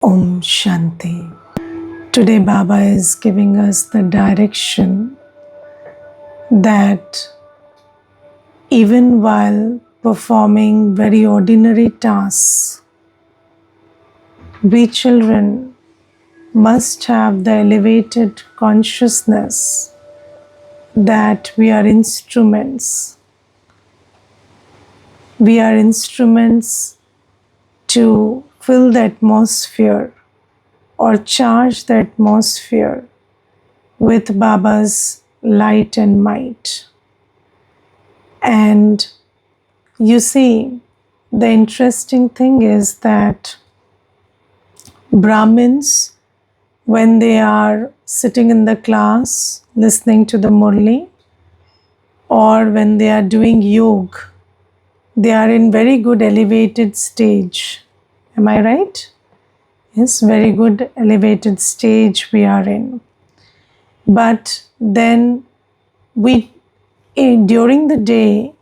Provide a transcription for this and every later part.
Om Shanti. Today, Baba is giving us the direction that even while performing very ordinary tasks, we children must have the elevated consciousness that we are instruments. We are instruments to fill the atmosphere or charge the atmosphere with Baba's light and might. And you see, the interesting thing is that Brahmins, when they are sitting in the class listening to the Murli, or when they are doing yoga, they are in very good elevated stage. Am I right? Yes, very good elevated stage we are in. But then during the day,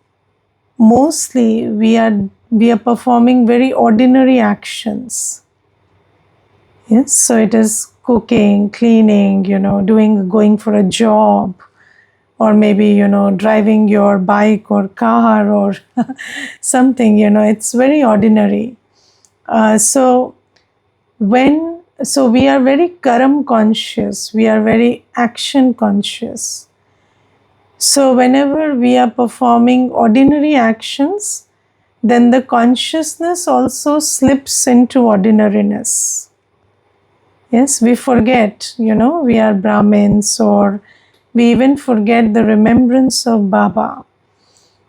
mostly we are performing very ordinary actions. Yes, so it is cooking, cleaning, going for a job, or maybe, driving your bike or car or something, it's very ordinary. So we are very karam conscious, we are very action conscious. So whenever we are performing ordinary actions, then the consciousness also slips into ordinariness. Yes, we forget, we are Brahmins, or we even forget the remembrance of Baba.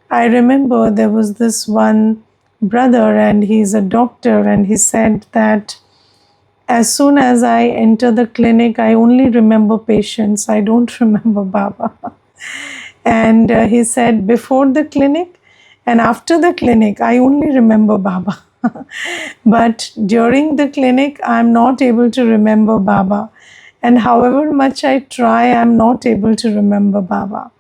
I remember there was this one brother, and he's a doctor, and he said that as soon as I enter the clinic, I only remember patients, I don't remember Baba. And he said, before the clinic and after the clinic, I only remember Baba. But during the clinic, I'm not able to remember Baba. And however much I try, I'm not able to remember Baba.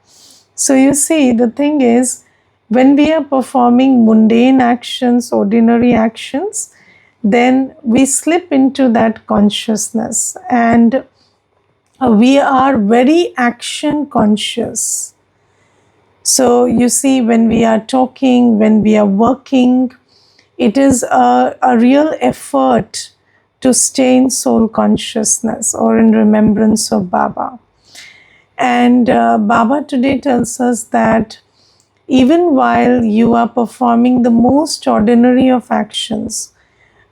So you see, the thing is, when we are performing mundane actions, ordinary actions, then we slip into that consciousness, and we are very action conscious. So you see, when we are talking, when we are working, it is a real effort to stay in soul consciousness or in remembrance of Baba. And Baba today tells us that even while you are performing the most ordinary of actions,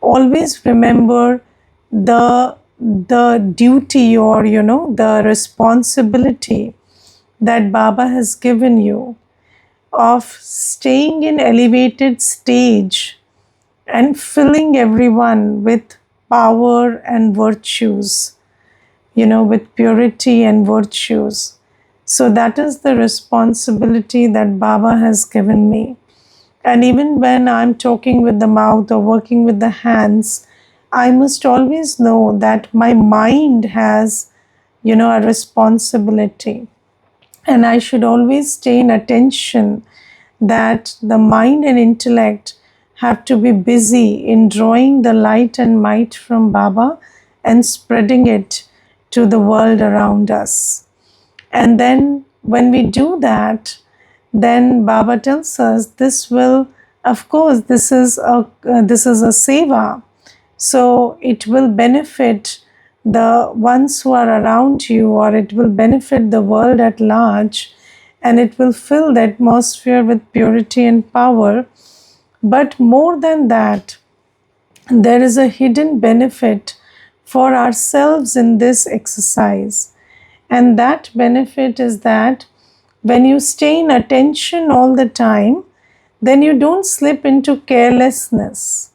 always remember the duty, or the responsibility that Baba has given you of staying in elevated stage and filling everyone with power and virtues, with purity and virtues. So that is the responsibility that Baba has given me. And even when I'm talking with the mouth or working with the hands, I must always know that my mind has, a responsibility. And I should always stay in attention that the mind and intellect have to be busy in drawing the light and might from Baba and spreading it to the world around us. And then when we do that, then Baba tells us this will, of course, this is a seva. So it will benefit the ones who are around you, or it will benefit the world at large, and it will fill the atmosphere with purity and power. But more than that, there is a hidden benefit for ourselves in this exercise. And that benefit is that when you stay in attention all the time, then you don't slip into carelessness.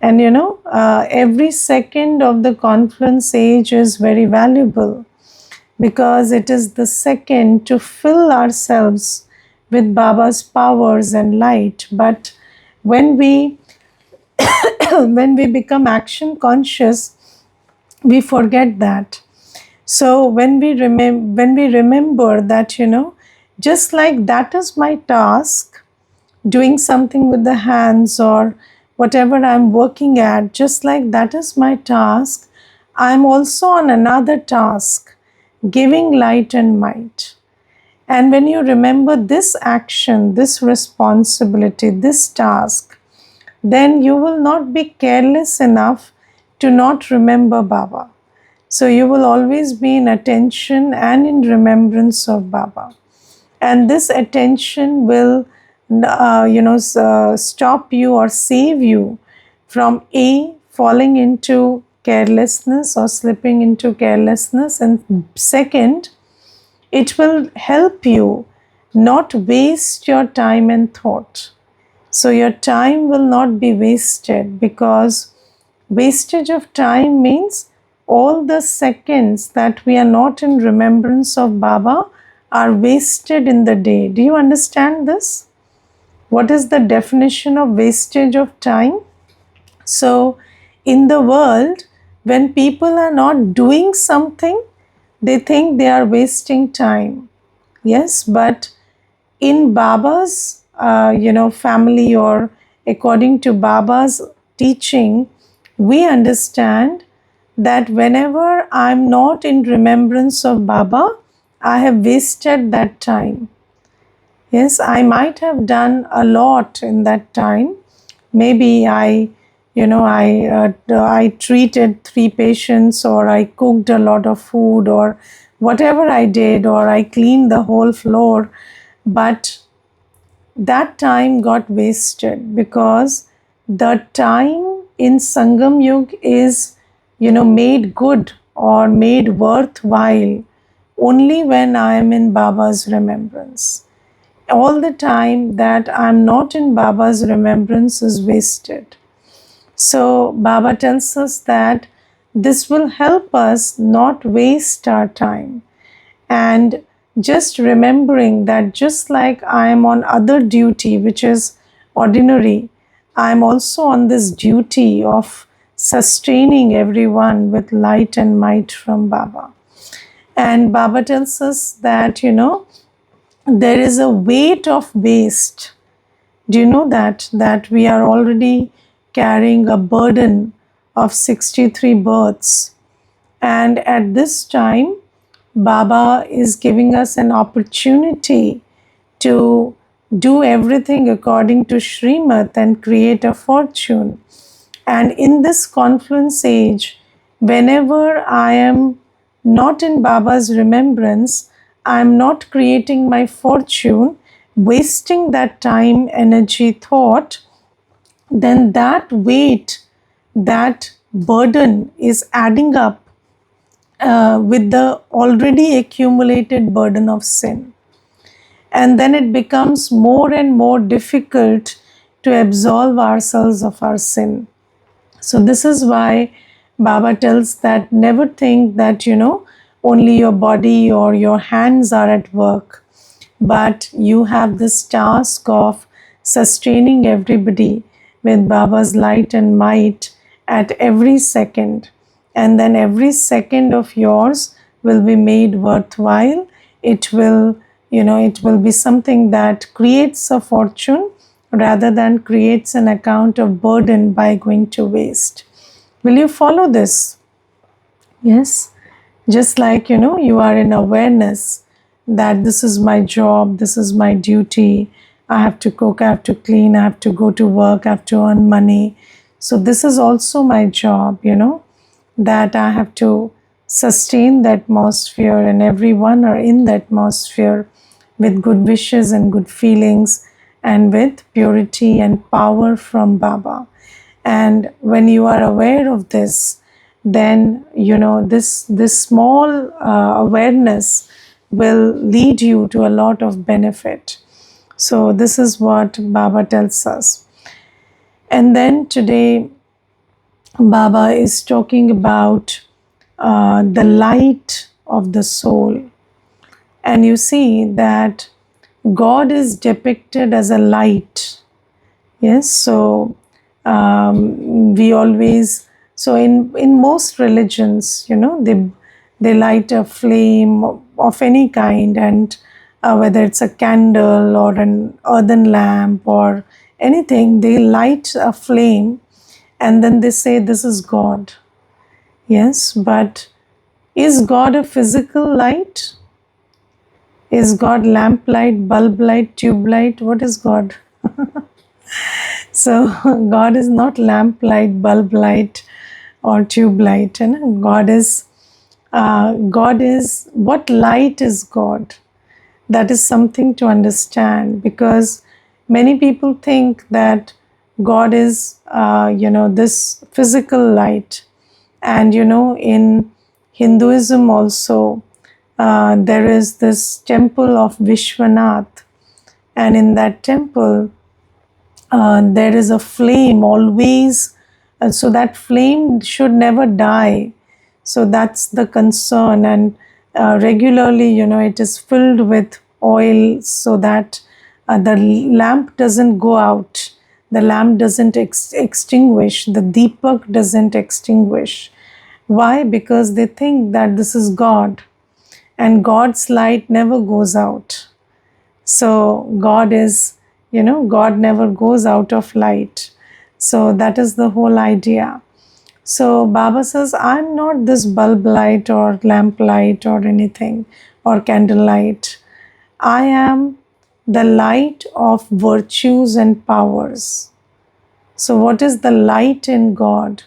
And every second of the confluence age is very valuable, because it is the second to fill ourselves with Baba's powers and light. But when we when we become action conscious, we forget that. So when we remember that, just like that is my task, doing something with the hands or whatever I'm working at, just like that is my task, I'm also on another task, giving light and might. And when you remember this action, this responsibility, this task, then you will not be careless enough to not remember Baba. So you will always be in attention and in remembrance of Baba. And this attention will, stop you or save you from A, falling into carelessness or slipping into carelessness. And second, it will help you not waste your time and thought. So your time will not be wasted, because wastage of time means all the seconds that we are not in remembrance of Baba are wasted in the day. Do you understand this? What is the definition of wastage of time? So, in the world, when people are not doing something, they think they are wasting time. Yes, but in Baba's, family, or according to Baba's teaching, we understand that whenever I'm not in remembrance of Baba, I have wasted that time. Yes, I might have done a lot in that time. Maybe I treated 3 patients, or I cooked a lot of food, or whatever I did, or I cleaned the whole floor. But that time got wasted, because the time in Sangam Yug is, made good or made worthwhile only when I am in Baba's remembrance. All the time that I'm not in Baba's remembrance is wasted. So Baba tells us that this will help us not waste our time. And just remembering that just like I am on other duty, which is ordinary, I am also on this duty of sustaining everyone with light and might from Baba. And Baba tells us that, there is a weight of waste. Do you know that we are already carrying a burden of 63 births? And at this time, Baba is giving us an opportunity to do everything according to Srimad and create a fortune. And in this confluence age, whenever I am not in Baba's remembrance, I am not creating my fortune, wasting that time, energy, thought, then that weight, that burden is adding up with the already accumulated burden of sin. And then it becomes more and more difficult to absolve ourselves of our sin. So, this is why Baba tells that never think that, only your body or your hands are at work, but you have this task of sustaining everybody with Baba's light and might at every second. And then every second of yours will be made worthwhile. It will, it will be something that creates a fortune rather than creates an account of burden by going to waste. Will you follow this? Yes. Just like, you are in awareness that this is my job, this is my duty, I have to cook, I have to clean, I have to go to work, I have to earn money. So this is also my job, that I have to sustain the atmosphere, and everyone are in the atmosphere with good wishes and good feelings and with purity and power from Baba. And when you are aware of this, then this small awareness will lead you to a lot of benefit. So this is what Baba tells us. And then today Baba is talking about the light of the soul. And you see that God is depicted as a light. Yes, so we always, so in most religions, they light a flame of any kind, and whether it's a candle or an earthen lamp or anything, they light a flame and then they say, this is God. Yes, but is God a physical light? Is God lamp light, bulb light, tube light? What is God? So God is not lamp light, bulb light, or tube light. And God is, what light is God? That is something to understand, because many people think that God is, this physical light. And in Hinduism also, there is this temple of Vishwanath, and in that temple, there is a flame always, so that flame should never die. So that's the concern, and regularly, it is filled with oil so that the lamp doesn't go out, the lamp doesn't extinguish, the deepak doesn't extinguish. Why? Because they think that this is God, and God's light never goes out. So God is, God never goes out of light. So that is the whole idea. So Baba says, I'm not this bulb light or lamp light or anything, or candle light. I am the light of virtues and powers. So what is the light in God?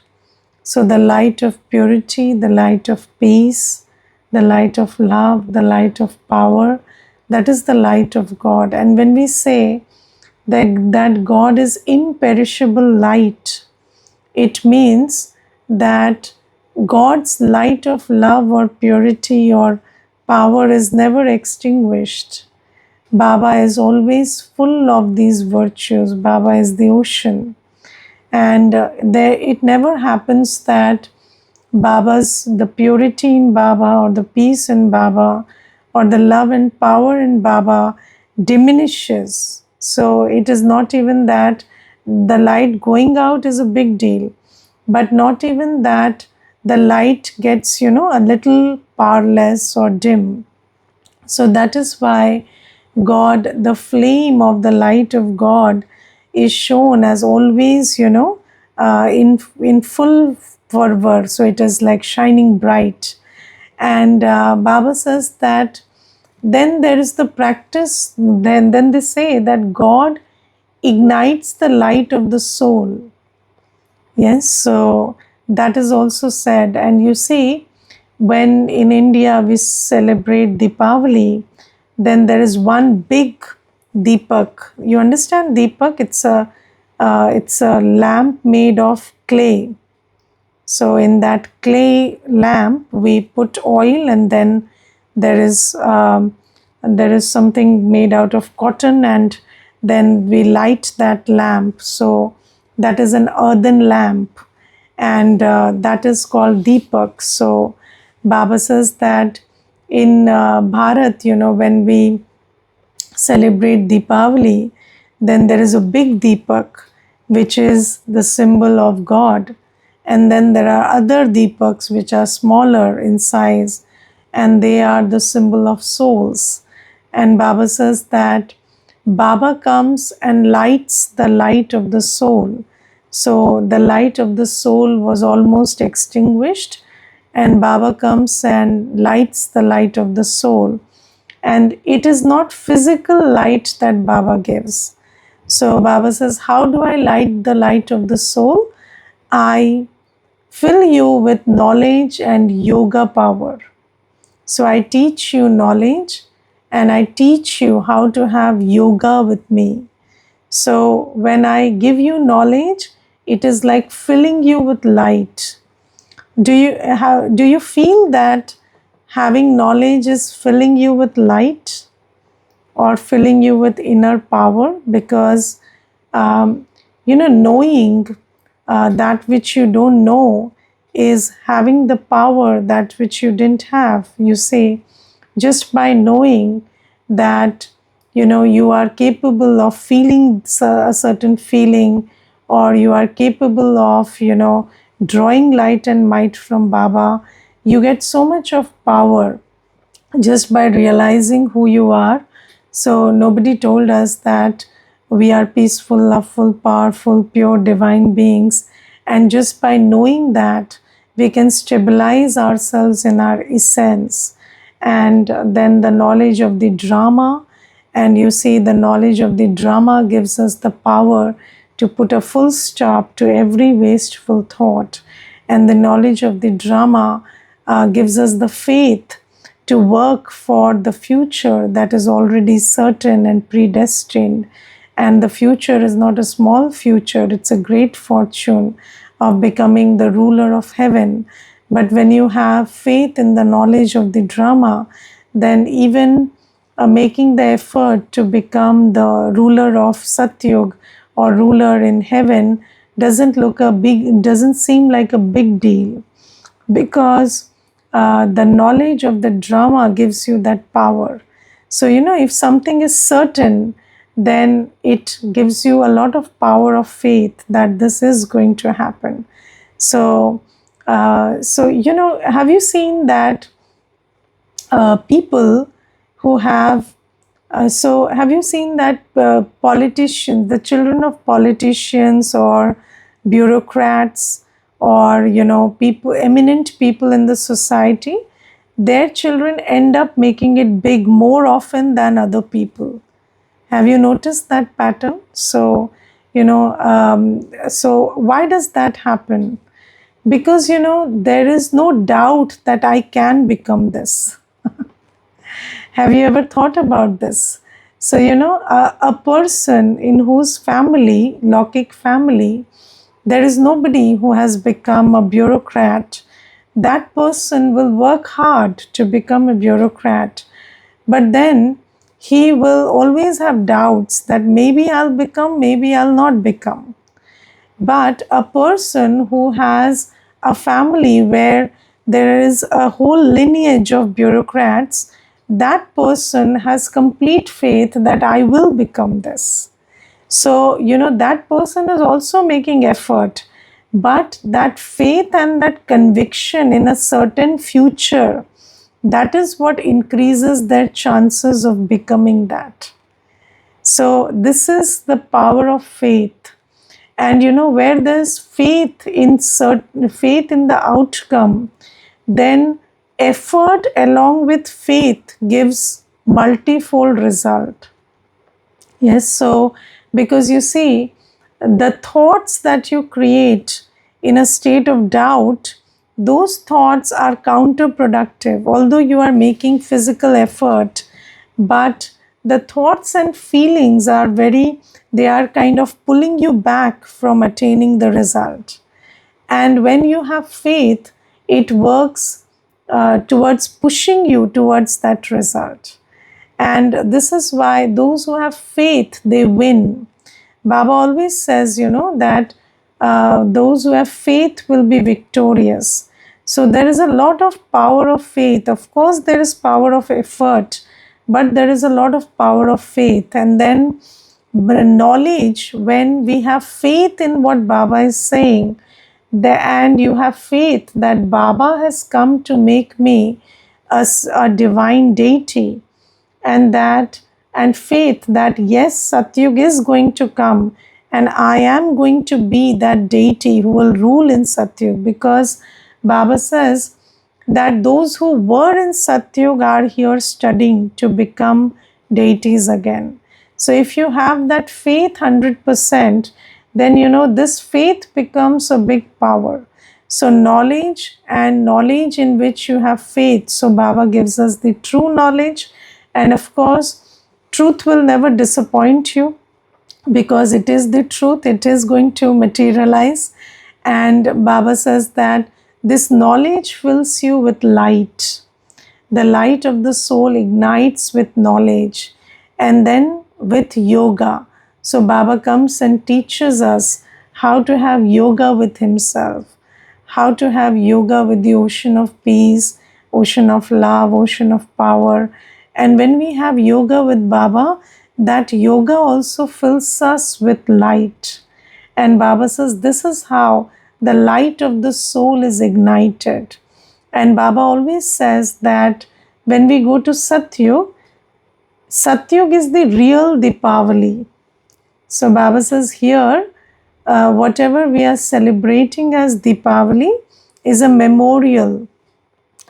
So the light of purity, the light of peace, the light of love, the light of power, that is the light of God. And when we say that God is imperishable light, it means that God's light of love or purity or power is never extinguished. Baba is always full of these virtues. Baba is the ocean. And it never happens that the purity in Baba or the peace in Baba or the love and power in Baba diminishes. So it is not even that the light going out is a big deal, but not even that the light gets, a little powerless or dim. So that is why God, the flame of the light of God, is shown as always, in full fervor. So it is like shining bright. And Baba says that then there is the practice. Then they say that God ignites the light of the soul. Yes, so that is also said. And you see, when in India we celebrate Deepavali, then there is one big Deepak. You understand Deepak? It's a lamp made of clay. So in that clay lamp, we put oil, and then there is something made out of cotton, and then we light that lamp. So that is an earthen lamp, and that is called Deepak. So Baba says that in Bharat, when we celebrate Deepavali, then there is a big Deepak, which is the symbol of God. And then there are other Deepaks which are smaller in size, and they are the symbol of souls. And Baba says that Baba comes and lights the light of the soul. So the light of the soul was almost extinguished, and Baba comes and lights the light of the soul. And it is not physical light that Baba gives. So Baba says, how do I light the light of the soul? I fill you with knowledge and yoga power. So I teach you knowledge, and I teach you how to have yoga with me. So when I give you knowledge, it is like filling you with light. Do you feel that having knowledge is filling you with light or filling you with inner power? Because knowing that which you don't know is having the power that which you didn't have. You say, just by knowing that you are capable of feeling a certain feeling, or you are capable of drawing light and might from Baba, you get so much of power just by realizing who you are. So nobody told us that we are peaceful, loveful, powerful, pure, divine beings. And just by knowing that, we can stabilize ourselves in our essence. And then the knowledge of the drama, and you see, the knowledge of the drama gives us the power to put a full stop to every wasteful thought. And the knowledge of the drama gives us the faith to work for the future that is already certain and predestined. And the future is not a small future, it's a great fortune of becoming the ruler of heaven. But when you have faith in the knowledge of the drama, then even making the effort to become the ruler of Satyug or ruler in heaven doesn't seem like a big deal, because the knowledge of the drama gives you that power. So, if something is certain, then it gives you a lot of power of faith that this is going to happen. So, have you seen that people who have you seen that politicians, the children of politicians or bureaucrats, or people, eminent people in the society, their children end up making it big more often than other people? Have you noticed that pattern? So, so why does that happen? Because there is no doubt that I can become this. Have you ever thought about this? So, a person in whose family, Lokik family, there is nobody who has become a bureaucrat. That person will work hard to become a bureaucrat. But then he will always have doubts that maybe I'll become, maybe I'll not become. But a person who has a family where there is a whole lineage of bureaucrats, that person has complete faith that I will become this. So, that person is also making effort, but that faith and that conviction in a certain future, that is what increases their chances of becoming that. So, this is the power of faith. And where there's faith in the outcome, then effort along with faith gives multifold result. Yes, so because you see, the thoughts that you create in a state of doubt, those thoughts are counterproductive. Although you are making physical effort, but the thoughts and feelings they are kind of pulling you back from attaining the result. And when you have faith, it works towards pushing you towards that result. And this is why those who have faith, they win. Baba always says, that those who have faith will be victorious. So there is a lot of power of faith. Of course, there is power of effort, but there is a lot of power of faith. And then knowledge, when we have faith in what Baba is saying, and you have faith that Baba has come to make me a divine deity, and faith that yes, Satyug is going to come and I am going to be that deity who will rule in Satyug, because Baba says that those who were in Satyug are here studying to become deities again. So if you have that faith 100%, then this faith becomes a big power. So knowledge, and knowledge in which you have faith. So Baba gives us the true knowledge, and of course, truth will never disappoint you, because it is the truth, it is going to materialize. And Baba says that this knowledge fills you with light. The light of the soul ignites with knowledge, and then with yoga. So Baba comes and teaches us how to have yoga with himself, how to have yoga with the ocean of peace, ocean of love, ocean of power. And when we have yoga with Baba, that yoga also fills us with light. And Baba says this is how the light of the soul is ignited. And Baba always says that when we go to Satyug, Satyug is the real Deepavali. So Baba says here, whatever we are celebrating as Deepavali is a memorial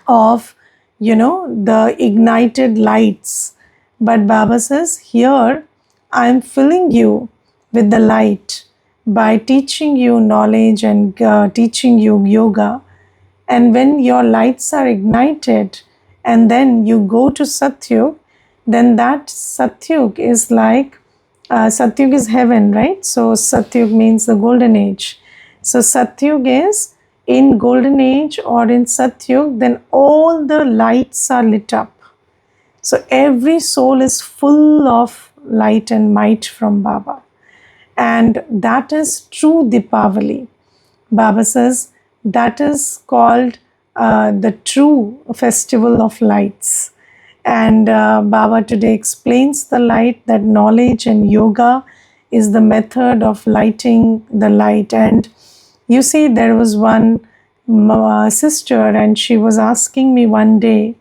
of, the ignited lights. But Baba says, here I am filling you with the light by teaching you knowledge and teaching you yoga. And when your lights are ignited and then you go to Satyug, then that Satyug is like, Satyug is heaven, right? So Satyug means the golden age. So Satyug is in golden age or in Satyug, then all the lights are lit up. So every soul is full of light and might from Baba. And that is true Deepavali. Baba says that is called the true festival of lights. And Baba today explains the light, that knowledge and yoga is the method of lighting the light. And you see, there was one sister, and she was asking me one day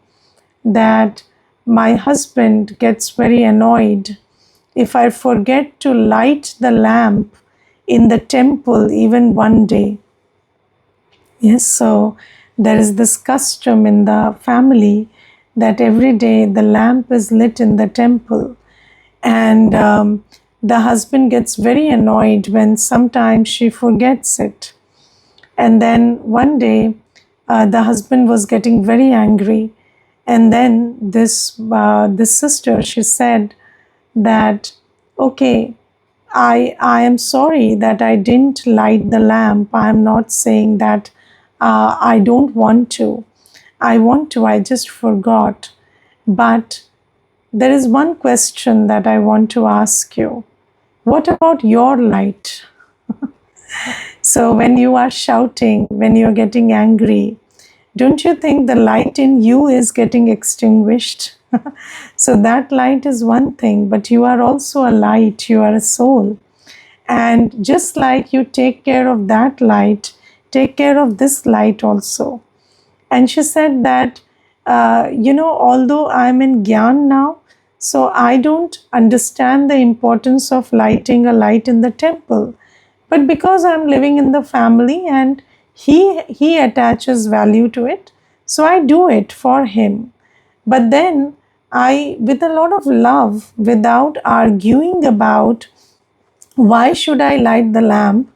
that my husband gets very annoyed if I forget to light the lamp in the temple even one day. Yes, so there is this custom in the family that every day the lamp is lit in the temple, and the husband gets very annoyed when sometimes she forgets it. And then one day, the husband was getting very angry, and then this sister, she said that, okay, I am sorry that I didn't light the lamp. I am not saying that I don't want to. I want to, I just forgot. But there is one question that I want to ask you. What about your light? So when you are shouting, when you're getting angry, don't you think the light in you is getting extinguished? So that light is one thing, but you are also a light, you are a soul. And just like you take care of that light, take care of this light also. And she said that, although I'm in Gyan now, so I don't understand the importance of lighting a light in the temple. But because I'm living in the family and he attaches value to it, so I do it for him. But then I, with a lot of love, without arguing about why should I light the lamp,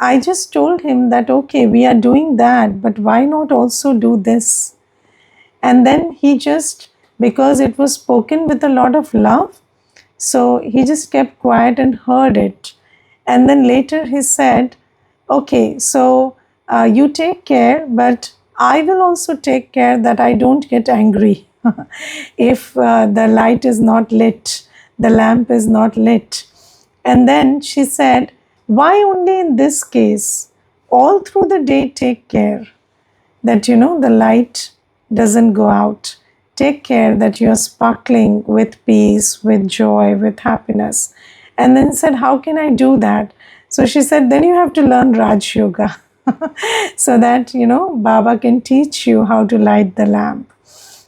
I just told him that, okay, we are doing that, but why not also do this? And then he just, because it was spoken with a lot of love, so he just kept quiet and heard it. And then later he said, okay, so you take care, but I will also take care that I don't get angry if the light is not lit, the lamp is not lit. And then she said, why only in this case? All through the day, take care that the light doesn't go out. Take care that you're sparkling with peace, with joy, with happiness. And then said, how can I do that? So she said, then you have to learn Raj Yoga so that Baba can teach you how to light the lamp.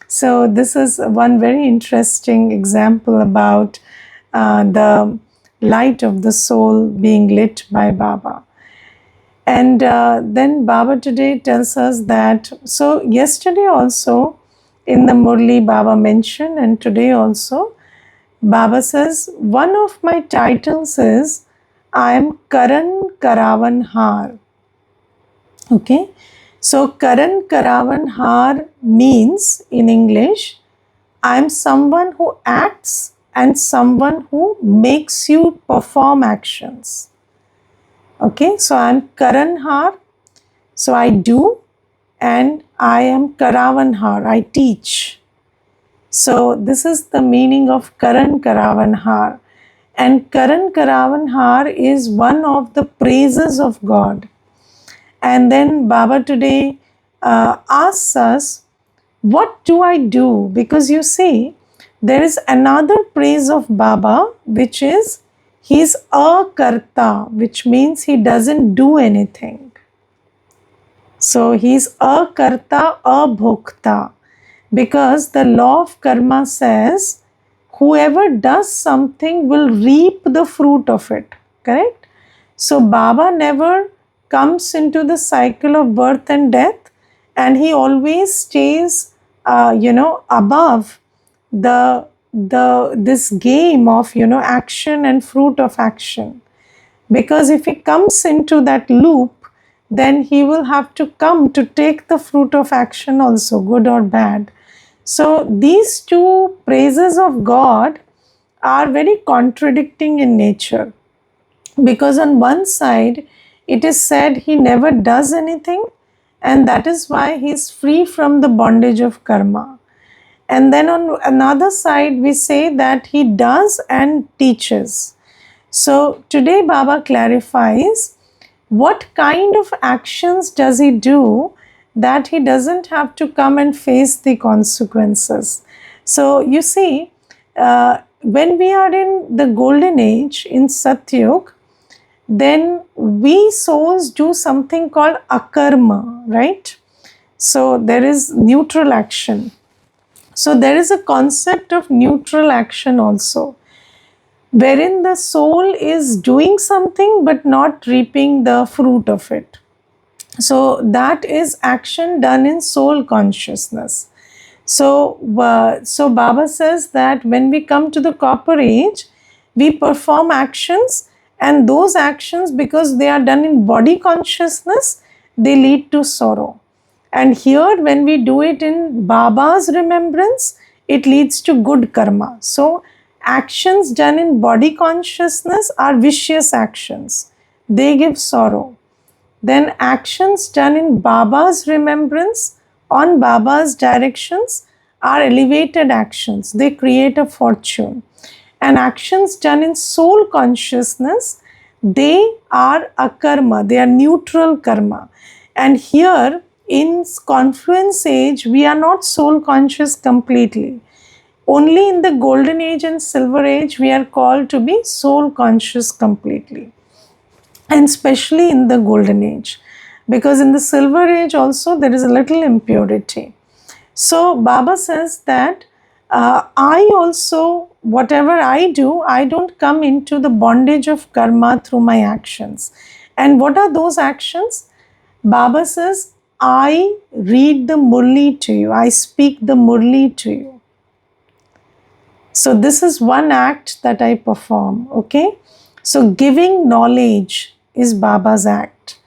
So this is one very interesting example about the light of the soul being lit by Baba. And then Baba today tells us that, so yesterday also in the Murli Baba mentioned, and today also Baba says, one of my titles is, I am Karan Karavan Har. Okay, so Karan Karavan Har means in English, I am someone who acts and someone who makes you perform actions. Okay, so I am Karan Har, so I do, and I am Karavan Har, I teach. So this is the meaning of Karan Karavan Har. And Karan Karavan Har is one of the praises of God. And then Baba today asks us, what do I do? Because you see, there is another praise of Baba, which is he's a karta, which means he doesn't do anything. So he's a karta, a bhokta, because the law of karma says, whoever does something will reap the fruit of it. Correct? So Baba never comes into the cycle of birth and death, and he always stays, above the this game of action and fruit of action. Because if he comes into that loop, then he will have to come to take the fruit of action also, good or bad. So these two praises of God are very contradicting in nature, because on one side it is said he never does anything, and that is why he is free from the bondage of karma. And then on another side we say that he does and teaches. So today Baba clarifies what kind of actions does he do that he doesn't have to come and face the consequences. So you see, when we are in the golden age, in Satyug, then we souls do something called akarma, right? So there is neutral action. So there is a concept of neutral action also, wherein the soul is doing something but not reaping the fruit of it. So that is action done in soul consciousness. So Baba says that when we come to the copper age, we perform actions, and those actions, because they are done in body consciousness, they lead to sorrow. And here, when we do it in Baba's remembrance, it leads to good karma. So actions done in body consciousness are vicious actions. They give sorrow. Then actions done in Baba's remembrance, on Baba's directions, are elevated actions. They create a fortune. And actions done in soul consciousness, they are akarma, they are neutral karma. And here in confluence age, we are not soul conscious completely. Only in the golden age and silver age, we are called to be soul conscious completely, and especially in the golden age, because in the silver age also there is a little impurity. So Baba says that I also, whatever I do, I don't come into the bondage of karma through my actions. And what are those actions? Baba says, I read the Murli to you, I speak the Murli to you. So this is one act that I perform, okay? So giving knowledge is Baba's act.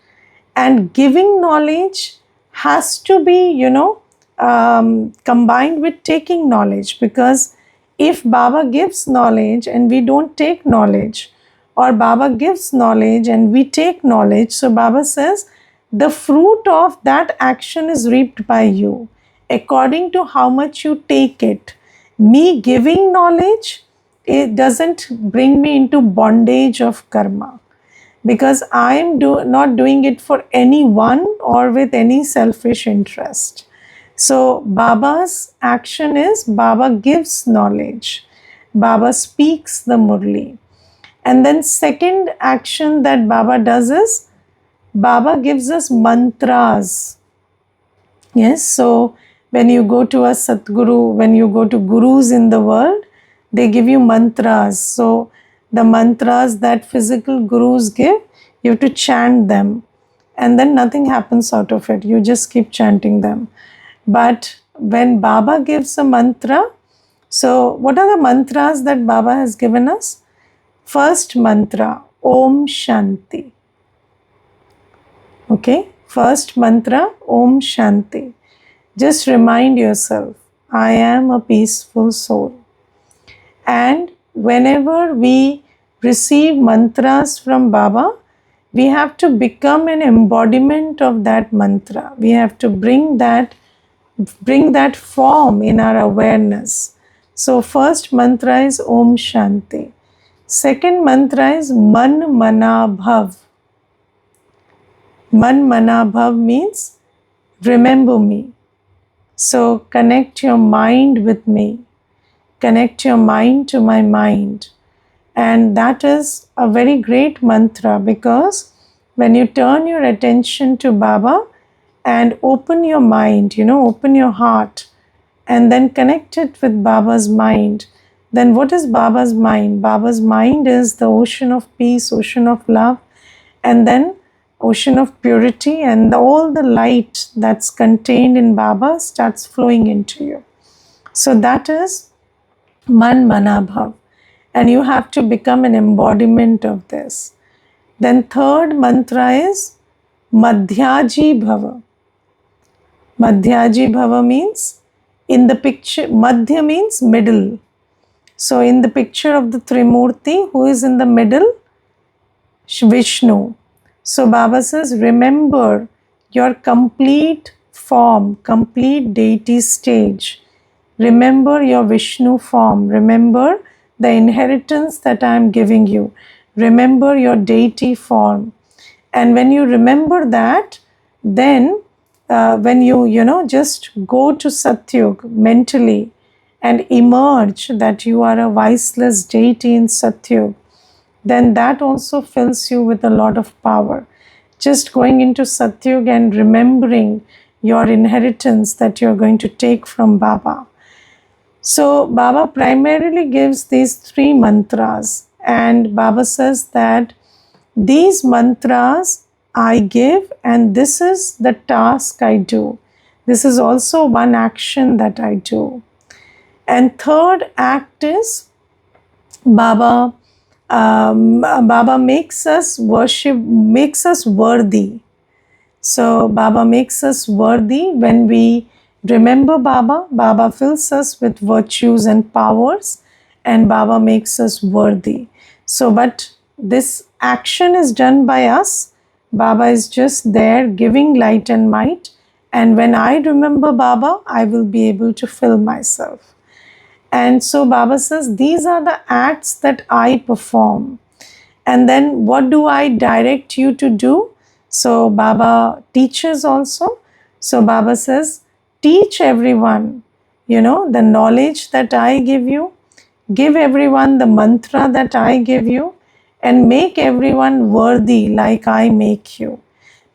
And giving knowledge has to be, combined with taking knowledge, because if Baba gives knowledge and we don't take knowledge, or Baba gives knowledge and we take knowledge, so Baba says the fruit of that action is reaped by you according to how much you take it. Me giving knowledge, it doesn't bring me into bondage of karma, because I am not doing it for anyone or with any selfish interest. So Baba's action is Baba gives knowledge, Baba speaks the Murli. And then second action that Baba does is Baba gives us mantras. Yes, so when you go to a Satguru, when you go to gurus in the world, they give you mantras. So the mantras that physical gurus give, you have to chant them, and then nothing happens out of it. You just keep chanting them. But when Baba gives a mantra, so what are the mantras that Baba has given us? First mantra, Om Shanti. Okay, first mantra, Om Shanti. Just remind yourself, I am a peaceful soul. And whenever we receive mantras from Baba, we have to become an embodiment of that mantra. We have to bring that form in our awareness. So first mantra is Om Shanti. Second mantra is Man Mana Bhav. Man Mana Bhav means remember me. So connect your mind with me. Connect your mind to my mind. And that is a very great mantra, because when you turn your attention to Baba and open your mind, open your heart, and then connect it with Baba's mind, then what is Baba's mind? Baba's mind is the ocean of peace, ocean of love, and then ocean of purity, and all the light that's contained in Baba starts flowing into you. So that is Man Manabhav, and you have to become an embodiment of this. Then third mantra is Madhyaji Bhava. Madhyaji Bhava means in the picture, Madhya means middle. So in the picture of the Trimurti, who is in the middle? Vishnu. So Baba says, remember your complete form, complete deity stage. Remember your Vishnu form. Remember the inheritance that I am giving you. Remember your deity form. And when you remember that, then when you just go to Satyug mentally and emerge that you are a viceless deity in Satyug, then that also fills you with a lot of power. Just going into Satyug and remembering your inheritance that you're going to take from Baba. So Baba primarily gives these 3 mantras, and Baba says that these mantras I give, and this is the task I do. This is also one action that I do. And third act is Baba Baba makes us worship, makes us worthy. So Baba makes us worthy when we remember Baba. Baba fills us with virtues and powers, and Baba makes us worthy. So, but this action is done by us. Baba is just there giving light and might. And when I remember Baba, I will be able to fill myself. And so Baba says, these are the acts that I perform. And then what do I direct you to do? So Baba teaches also. So Baba says, teach everyone, the knowledge that I give you. Give everyone the mantra that I give you. And make everyone worthy like I make you.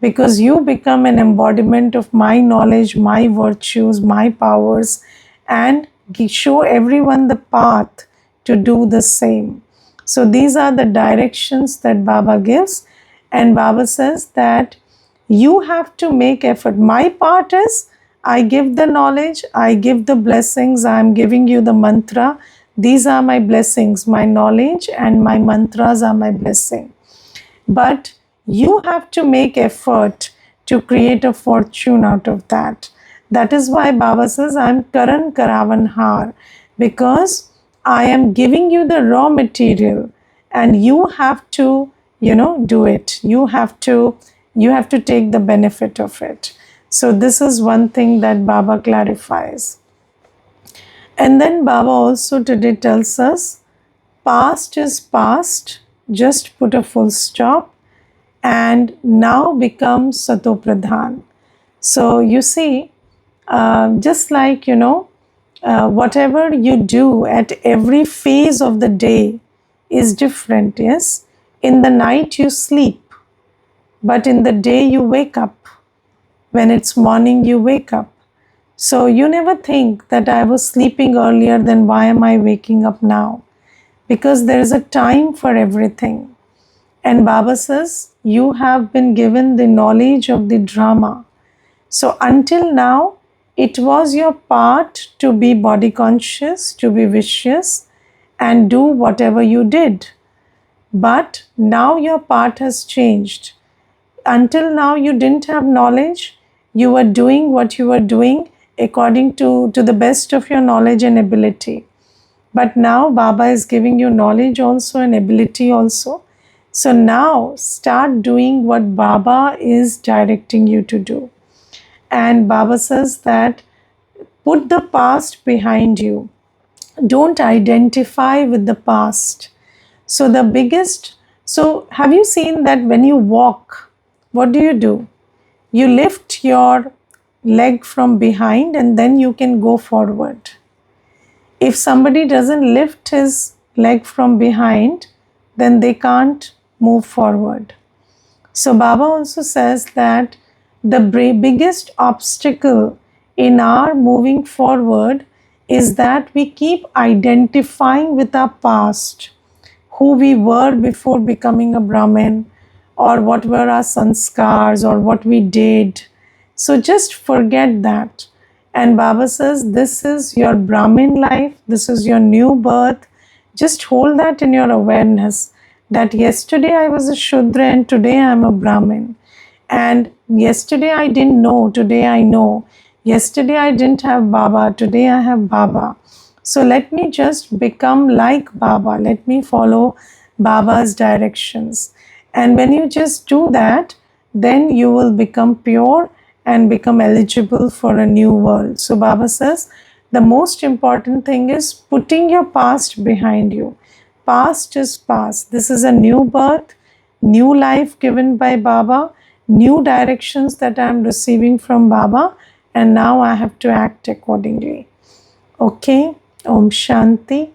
Because you become an embodiment of my knowledge, my virtues, my powers, and show everyone the path to do the same. So these are the directions that Baba gives, and Baba says that you have to make effort. My part is I give the knowledge, I give the blessings, I am giving you the mantra. These are my blessings, my knowledge and my mantras are my blessing. But you have to make effort to create a fortune out of that. That is why Baba says, I am Karan Karavan Har, because I am giving you the raw material and you have to, do it. You have to take the benefit of it. So this is one thing that Baba clarifies. And then Baba also today tells us, past is past, just put a full stop, and now become Sato Pradhan. So you see, just like, whatever you do at every phase of the day is different, yes? In the night you sleep, but in the day you wake up. When it's morning, you wake up. So you never think that I was sleeping earlier, then why am I waking up now? Because there is a time for everything. And Baba says, you have been given the knowledge of the drama. So until now, it was your part to be body conscious, to be vicious, and do whatever you did. But now your part has changed. Until now, you didn't have knowledge. You were doing what you were doing according to the best of your knowledge and ability. But now Baba is giving you knowledge also and ability also. So now start doing what Baba is directing you to do. And Baba says that put the past behind you. Don't identify with the past. So have you seen that when you walk, what do? You lift your leg from behind and then you can go forward. If somebody doesn't lift his leg from behind, then they can't move forward. So Baba also says that the biggest obstacle in our moving forward is that we keep identifying with our past, who we were before becoming a Brahmin, or what were our sanskars, or what we did. So just forget that. And Baba says, this is your Brahmin life, this is your new birth. Just hold that in your awareness that yesterday I was a Shudra and today I am a Brahmin. And yesterday I didn't know, today I know. Yesterday I didn't have Baba, today I have Baba. So let me just become like Baba. Let me follow Baba's directions. And when you just do that, then you will become pure and become eligible for a new world. So Baba says the most important thing is putting your past behind you. Past is past. This is a new birth, new life given by Baba, new directions that I am receiving from Baba, and now I have to act accordingly. Okay, Om Shanti.